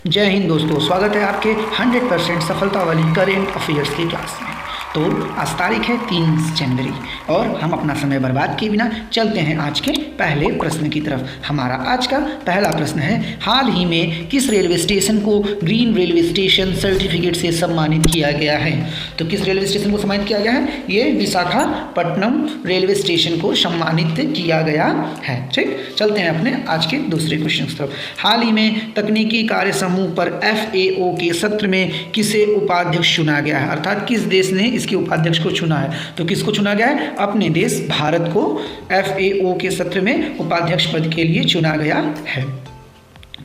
जय हिंद दोस्तों, स्वागत है आपके 100% सफलता वाली करेंट अफेयर्स की क्लास में। तो आज तारीख है 3 जनवरी और हम अपना समय बर्बाद किए बिना चलते हैं आज के पहले प्रश्न की तरफ। हमारा आज का पहला प्रश्न है, हाल ही में किस रेलवे स्टेशन को ग्रीन रेलवे स्टेशन सर्टिफिकेट से सम्मानित किया गया है? तो किस रेलवे स्टेशन को सम्मानित किया गया है? ये विशाखापट्टनम रेलवे स्टेशन को सम्मानित किया गया है। ठीक, चलते हैं अपने आज के दूसरे क्वेश्चन की तरफ। हाल ही में तकनीकी कार्य समूह पर FAO के सत्र में किसे उपाध्यक्ष चुना गया है? अर्थात किस देश ने इसके उपाध्यक्ष को चुना है? तो किसको चुना गया है? अपने देश भारत को FAO के सत्र में उपाध्यक्ष पद के लिए चुना गया है।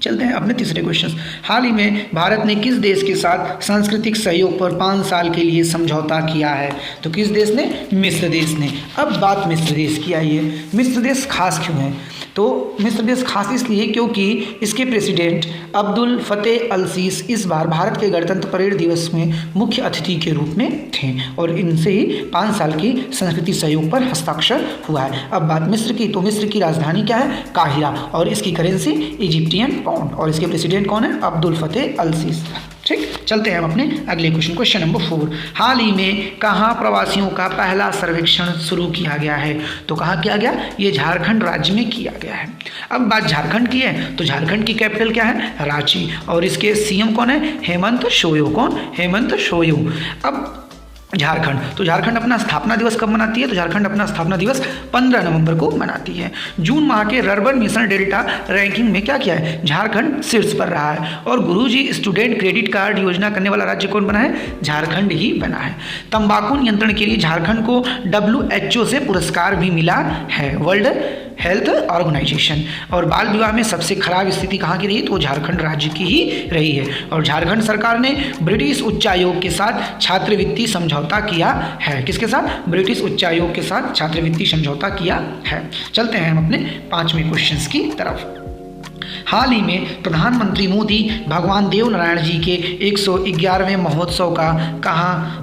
चलते हैं अपने तीसरे क्वेश्चन। हाल ही में भारत ने किस देश के साथ सांस्कृतिक सहयोग पर 5 साल के लिए समझौता किया है? तो किस देश ने? मिस्र देश ने। अब बात मिस्र देश की आई है। मिस्र देश खास क्यों है? तो मिस्र देश खास इसलिए क्योंकि इसके प्रेसिडेंट अब्दुल फतेह अल सीसी इस बार भारत के गणतंत्र परेड दिवस में मुख्य अतिथि के रूप में थे और इनसे ही 5 साल की सांस्कृतिक सहयोग पर हस्ताक्षर हुआ है। अब बात मिस्र की, तो मिस्र की राजधानी क्या है? काहिरा, और इसकी करेंसी इजिप्टियन पाउंड, और इसके प्रेसिडेंट कौन है? अब्दुल फतेह अल सीसी। ठीक, चलते हैं हम अपने अगले क्वेश्चन नंबर 4। हाल ही में कहाँ प्रवासियों का पहला सर्वेक्षण शुरू किया गया है? तो कहाँ किया गया? ये झारखंड राज्य में किया गया है। अब बात झारखंड की है, तो झारखंड की कैपिटल क्या है? रांची, और इसके CM कौन है? हेमंत सोरेन। कौन? हेमंत सोरेन। अब झारखंड, तो झारखंड अपना स्थापना दिवस कब मनाती है? तो झारखंड अपना स्थापना दिवस 15 नवंबर को मनाती है। जून माह के रर्बन मिशन डेल्टा रैंकिंग में क्या किया है? झारखंड शीर्ष पर रहा है। और गुरुजी स्टूडेंट क्रेडिट कार्ड योजना करने वाला राज्य कौन बना है? झारखंड ही बना है। तंबाकू नियंत्रण के लिए झारखंड को WHO से पुरस्कार भी मिला है, वर्ल्ड हेल्थ ऑर्गेनाइजेशन। और बाल विवाह में सबसे खराब स्थिति कहाँ की रही? तो झारखंड राज्य की ही रही है। और झारखंड सरकार ने ब्रिटिश उच्चायोग के साथ छात्रवृत्ति समझौता किया है। किसके साथ? ब्रिटिश उच्चायोग के साथ छात्रवृत्ति समझौता किया है। चलते हैं हम अपने 5वें क्वेश्चन की तरफ। हाल ही में प्रधानमंत्री मोदी भगवान देव नारायण जी के 111वें महोत्सव का कहाँ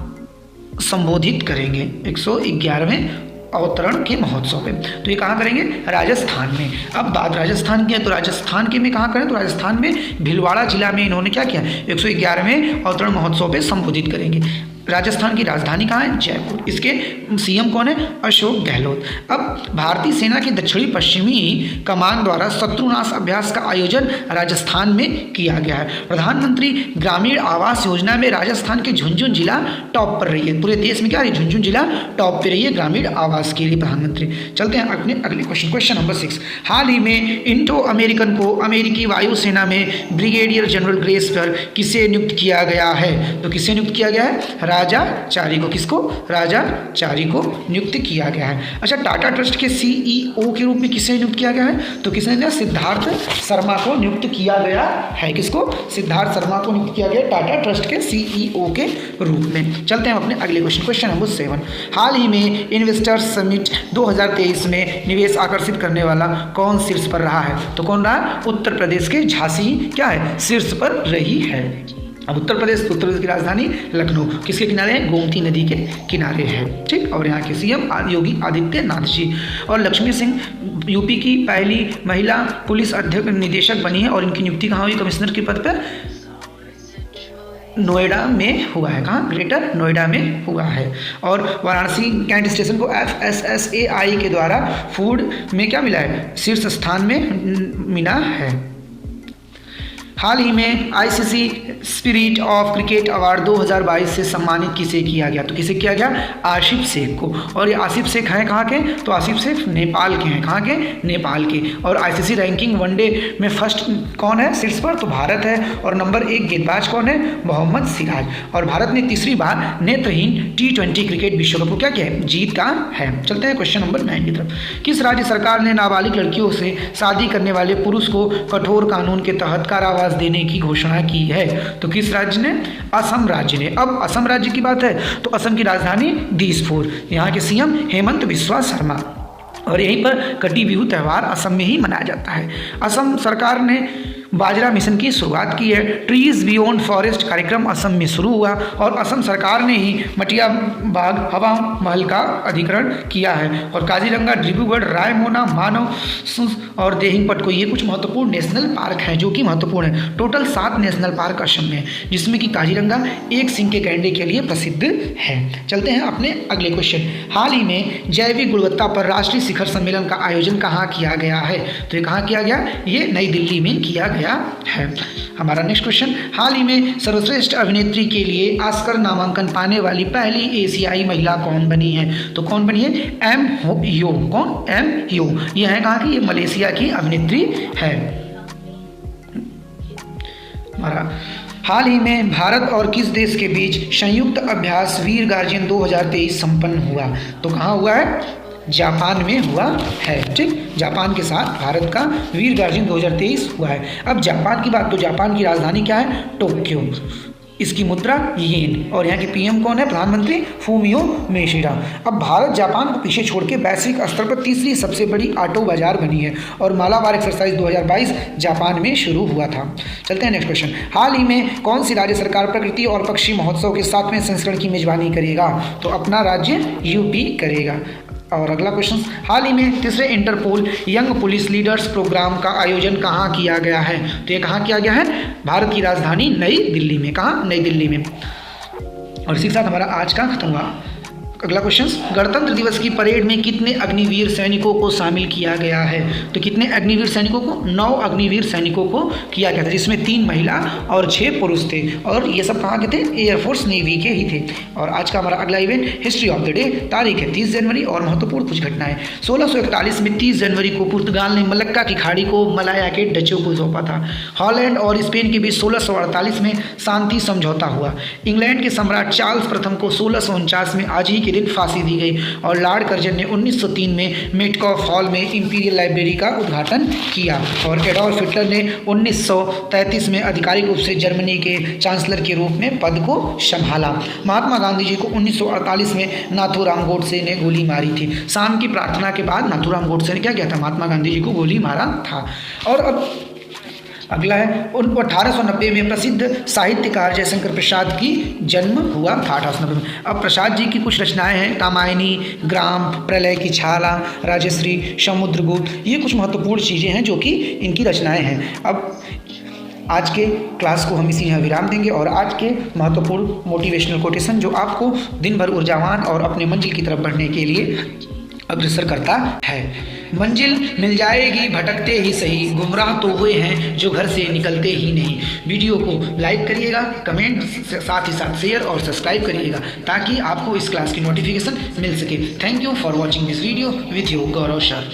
संबोधित करेंगे? 111वें अवतरण के महोत्सव पे, तो ये कहाँ करेंगे? राजस्थान में। अब बात राजस्थान की है, तो राजस्थान के में कहाँ करें? तो राजस्थान में भीलवाड़ा जिला में इन्होंने क्या किया? 111वें अवतरण महोत्सव पे संबोधित करेंगे। राजस्थान की राजधानी कहाँ है? जयपुर। इसके CM कौन है? अशोक गहलोत। अब भारतीय सेना की दक्षिणी पश्चिमी कमान द्वारा शत्रुनाश अभ्यास का आयोजन राजस्थान में किया गया है। प्रधानमंत्री ग्रामीण आवास योजना में राजस्थान के झुंझुनू जिला टॉप पर रही है। पूरे देश में क्या रही? झुंझुनू जिला टॉप पर रही है ग्रामीण आवास के लिए प्रधानमंत्री। चलते हैं अपने अगले क्वेश्चन नंबर 6। हाल ही में इंडो अमेरिकन को अमेरिकी वायुसेना में ब्रिगेडियर जनरल ग्रेस पर किसे नियुक्त किया गया है? तो किसे नियुक्त किया गया है? राजा चारी को। किसको? राजा चारी को नियुक्त किया गया है। अच्छा, टाटा ट्रस्ट के CEO के रूप में किसे नियुक्त किया गया है? तो किसने दिया? सिद्धार्थ शर्मा को नियुक्त किया गया है। किसको? सिद्धार्थ शर्मा को नियुक्त किया गया टाटा ट्रस्ट के CEO के रूप में। चलते हैं अपने अगले क्वेश्चन नंबर 7। हाल ही में इन्वेस्टर्स समिट 2023 में निवेश आकर्षित करने वाला कौन शीर्ष पर रहा है? तो कौन रहा? उत्तर प्रदेश के झांसी क्या है? शीर्ष पर रही है। अब उत्तर प्रदेश की राजधानी लखनऊ किसके किनारे है? गोमती नदी के किनारे है। ठीक, और यहाँ के CM योगी आदित्यनाथ जी। और लक्ष्मी सिंह UP की पहली महिला पुलिस अध्यक्ष निदेशक बनी है और इनकी नियुक्ति कहाँ हुई? कमिश्नर के पद पर नोएडा में हुआ है। कहाँ? ग्रेटर नोएडा में हुआ है। और वाराणसी कैंट स्टेशन को FSSAI के द्वारा फूड में क्या मिला है? शीर्ष स्थान में मिला है। हाल ही में ICC spirit of cricket award 2022 से सम्मानित किसे किया गया? तो किसे किया गया? आसिफ शेख को। और ये आसिफ शेख हैं कहाँ के? तो आसिफ शेख नेपाल के हैं। कहाँ के? नेपाल के। और ICC रैंकिंग वनडे में फर्स्ट कौन है शीर्ष पर? तो भारत है। और नंबर 1 गेंदबाज कौन है? मोहम्मद सिराज। और भारत ने तीसरी बार नेत्रहीन T20 क्रिकेट विश्व कप को क्या किया है? जीता है। चलते हैं क्वेश्चन नंबर 9 की तरफ। किस राज्य सरकार ने नाबालिग लड़कियों से शादी करने वाले पुरुष को कठोर कानून के तहत कारावास देने की घोषणा की है? तो किस राज्य ने? असम राज्य ने। अब असम राज्य की बात है, तो असम की राजधानी दिसपुर। यहाँ के CM हेमंत बिस्वा शर्मा। और यहीं पर कटी बिहू त्यौहार असम में ही मनाया जाता है। असम सरकार ने बाजरा मिशन की शुरुआत की है। ट्रीज बियॉन्ड फॉरेस्ट कार्यक्रम असम में शुरू हुआ और असम सरकार ने ही मटिया बाग हवा महल का अधिग्रहण किया है। और काजीरंगा, डिब्रूगढ़, रायमोना, मानव और देहिंगपट को ये कुछ महत्वपूर्ण नेशनल पार्क हैं जो कि महत्वपूर्ण है। टोटल 7 नेशनल पार्क असम में है जिसमें कि काजीरंगा एक सिंह के गैंडे के लिए प्रसिद्ध है। चलते हैं अपने अगले क्वेश्चन। हाल ही में जैविक गुणवत्ता पर राष्ट्रीय शिखर सम्मेलन का आयोजन कहाँ किया गया है? तो ये कहाँ किया गया? ये नई दिल्ली में किया गया है। हमारा नेक्स्ट क्वेश्चन, हाल ही में सर्वश्रेष्ठ अभिनेत्री के लिए ऑस्कर नामांकन पाने वाली पहली एशियाई महिला कौन बनी है? तो कौन बनी है? एम ह्यो। कौन? एम ह्यो। ये है कहाँ की? ये मलेशिया की अभिनेत्री है। हमारा हाल ही में भारत और किस देश के बीच संयुक्त अभ्यास वीर गार्जियन 2023 संपन्न हुआ? तो कहाँ हुआ है? जापान में हुआ है। ठीक, जापान के साथ भारत का वीर गार्जियन 2023 हुआ है। अब जापान की बात, तो जापान की राजधानी क्या है? टोक्यो। इसकी मुद्रा येन और यहाँ के पीएम कौन है? प्रधानमंत्री फूमियो किशिदा। अब भारत जापान को पीछे छोड़ के वैश्विक स्तर पर तीसरी सबसे बड़ी ऑटो बाजार बनी है और मालाबार एक्सरसाइज 2022 जापान में शुरू हुआ था। चलते हैं नेक्स्ट क्वेश्चन। हाल ही में कौन सी राज्य सरकार प्रकृति और पक्षी महोत्सव के 7वें संस्करण की मेजबानी करेगा? तो अपना राज्य यूपी करेगा। और अगला क्वेश्चन, हाल ही में तीसरे Interpol young police leaders programme का आयोजन कहाँ किया गया है? तो ये कहाँ किया गया है? भारत की राजधानी नई दिल्ली में। कहाँ? नई दिल्ली में। और इसी के साथ हमारा आज का खत्म हुआ। अगला क्वेश्चन, गणतंत्र दिवस की परेड में कितने अग्निवीर सैनिकों को शामिल किया गया है? तो कितने अग्निवीर सैनिकों को? 9 अग्निवीर सैनिकों को किया गया था जिसमें 3 महिला और 6 पुरुष थे और ये सब कहाँ के थे? एयरफोर्स नेवी के ही थे। और आज का हमारा अगला event history of the day, तारीख है 30 जनवरी और महत्वपूर्ण कुछ घटनाएं। 1641 में 30 जनवरी को पुर्तगाल ने मलक्का की खाड़ी को मलाया के डचों को सौंपा था। हॉलैंड और स्पेन के बीच 1648 में शांति समझौता हुआ। इंग्लैंड के सम्राट चार्ल्स प्रथम को 1649 में आज ही के दिन फांसी दी गई और लॉर्ड कर्जन ने 1903 में मेटकॉफ हॉल में इंपीरियल लाइब्रेरी का उद्घाटन किया। और एडोल्फ हिटलर ने 1933 में आधिकारिक रूप से जर्मनी के चांसलर के रूप में पद को संभाला। महात्मा गांधी जी को 1948 में नाथूराम गोडसे ने गोली मारी थी। शाम की प्रार्थना के बाद नाथूराम गोडसे ने क्या किया था? महात्मा गांधी जी को गोली मारा था। और अब अगला है 1890 में प्रसिद्ध साहित्यकार जयशंकर प्रसाद की जन्म हुआ था 1890 में। अब प्रसाद जी की कुछ रचनाएं हैं, कामायनी, ग्राम, प्रलय की छाला, राजश्री, समुद्रगुप्त, ये कुछ महत्वपूर्ण चीज़ें हैं जो कि इनकी रचनाएं हैं। अब आज के क्लास को हम इसी यहाँ विराम देंगे और आज के महत्वपूर्ण मोटिवेशनल कोटेशन जो आपको दिन भर ऊर्जावान और अपने मंजिल की तरफ बढ़ने के लिए अग्रसर करता है। मंजिल मिल जाएगी भटकते ही सही, गुमराह तो हुए हैं जो घर से निकलते ही नहीं। वीडियो को लाइक करिएगा, कमेंट साथ ही साथ शेयर और सब्सक्राइब करिएगा ताकि आपको इस क्लास की नोटिफिकेशन मिल सके। Thank you for watching this video with you Gaurav sir.